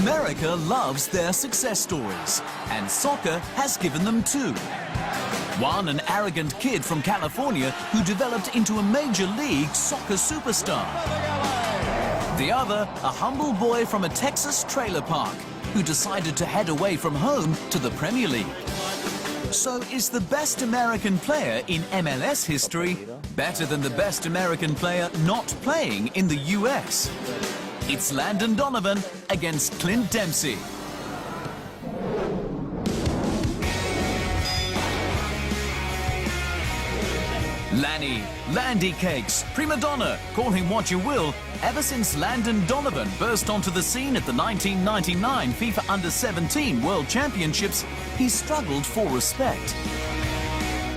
America loves their success stories, and soccer has given them two. One, an arrogant kid from California who developed into a major league soccer superstar. The other, a humble boy from a Texas trailer park who decided to head away from home to the Premier League. So is the best American player in MLS history better than the best American player not playing in the US? It's Landon Donovan against Clint Dempsey. Landy Cakes, prima donna, call him what you will. Ever since Landon Donovan burst onto the scene at the 1999 FIFA Under-17 World Championships, he struggled for respect.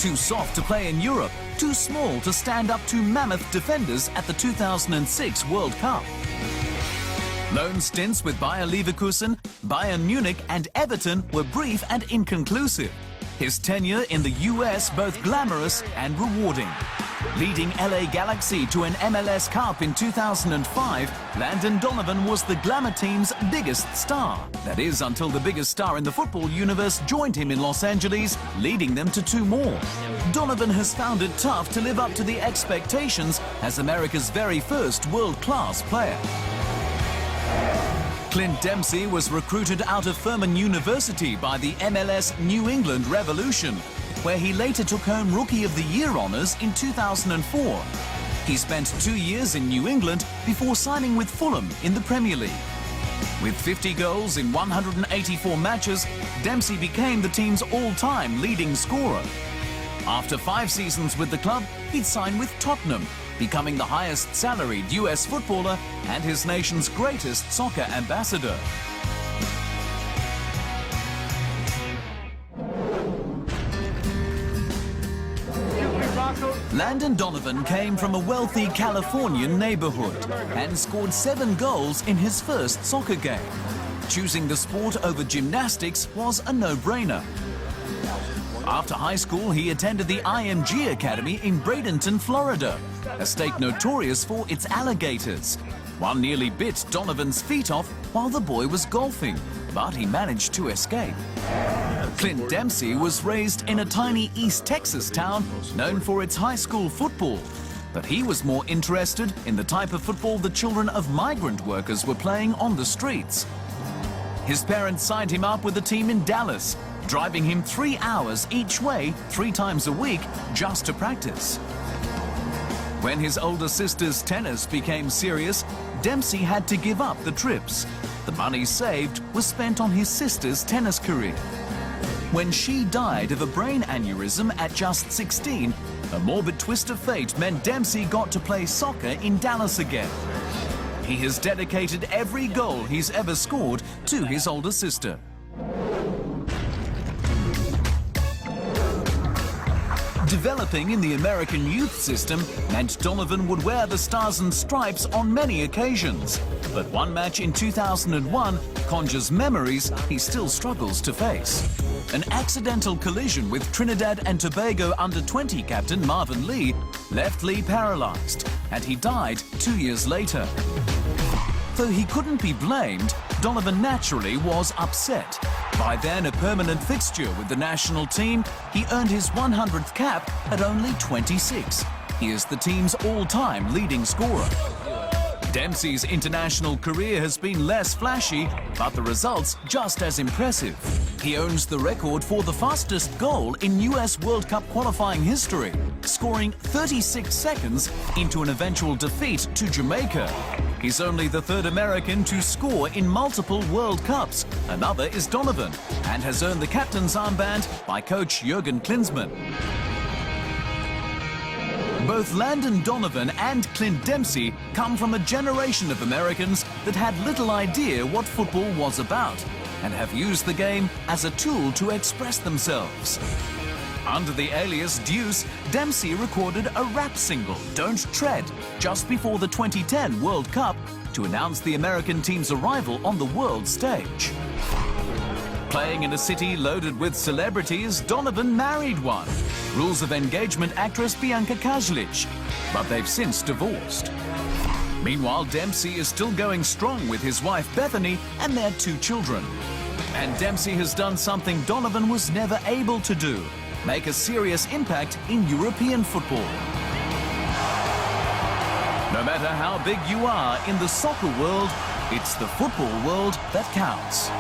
Too soft to play in Europe, too small to stand up to mammoth defenders at the 2006 World Cup. Loan stints with Bayer Leverkusen, Bayern Munich and Everton were brief and inconclusive. His tenure in the US both glamorous and rewarding. Leading LA Galaxy to an MLS Cup in 2005, Landon Donovan was the glamour team's biggest star. That is, until the biggest star in the football universe joined him in Los Angeles, leading them to two more. Donovan has found it tough to live up to the expectations as America's very first world-class player. Clint Dempsey was recruited out of Furman University by the MLS New England Revolution, where he later took home Rookie of the Year honours in 2004. He spent 2 years in New England before signing with Fulham in the Premier League. With 50 goals in 184 matches, Dempsey became the team's all-time leading scorer. After 5 seasons with the club, he'd signed with Tottenham, becoming the highest salaried US footballer and his nation's greatest soccer ambassador. Landon Donovan came from a wealthy Californian neighborhood and scored 7 goals in his first soccer game. Choosing the sport over gymnastics was a no-brainer. After high school, he attended the IMG Academy in Bradenton, Florida, a state notorious for its alligators. One nearly bit Donovan's feet off while the boy was golfing, but he managed to escape. Clint Dempsey was raised in a tiny East Texas town known for its high school football, but he was more interested in the type of football the children of migrant workers were playing on the streets. His parents signed him up with a team in Dallas, driving him 3 hours each way 3 times a week just to practice. When his older sister's tennis became serious, Dempsey had to give up the trips. The money saved was spent on his sister's tennis career. When she died of a brain aneurysm at just 16, a morbid twist of fate meant Dempsey got to play soccer in Dallas again. He has dedicated every goal he's ever scored to his older sister. Developing in the American youth system meant Donovan would wear the Stars and Stripes on many occasions. But one match in 2001 conjures memories he still struggles to face. An accidental collision with Trinidad and Tobago under-20 captain Marvin Lee left Lee paralyzed, and he died 2 years later. Though he couldn't be blamed, Donovan naturally was upset. By then a permanent fixture with the national team, he earned his 100th cap at only 26. He is the team's all-time leading scorer. Dempsey's international career has been less flashy, but the results just as impressive. He owns the record for the fastest goal in US World Cup qualifying history, scoring 36 seconds into an eventual defeat to Jamaica. He's only the 3rd American to score in multiple World Cups. Another is Donovan, and has earned the captain's armband by coach Jurgen Klinsmann. Both Landon Donovan and Clint Dempsey come from a generation of Americans that had little idea what football was about, and have used the game as a tool to express themselves. Under the alias Deuce, Dempsey recorded a rap single, Don't Tread, just before the 2010 World Cup to announce the American team's arrival on the world stage. Playing in a city loaded with celebrities, Donovan married one, rules of engagement actress Bianca Kajlic, but they've since divorced. Meanwhile, Dempsey is still going strong with his wife Bethany and their 2 children. And Dempsey has done something Donovan was never able to do: make a serious impact in European football. No matter how big you are in the soccer world, it's the football world that counts.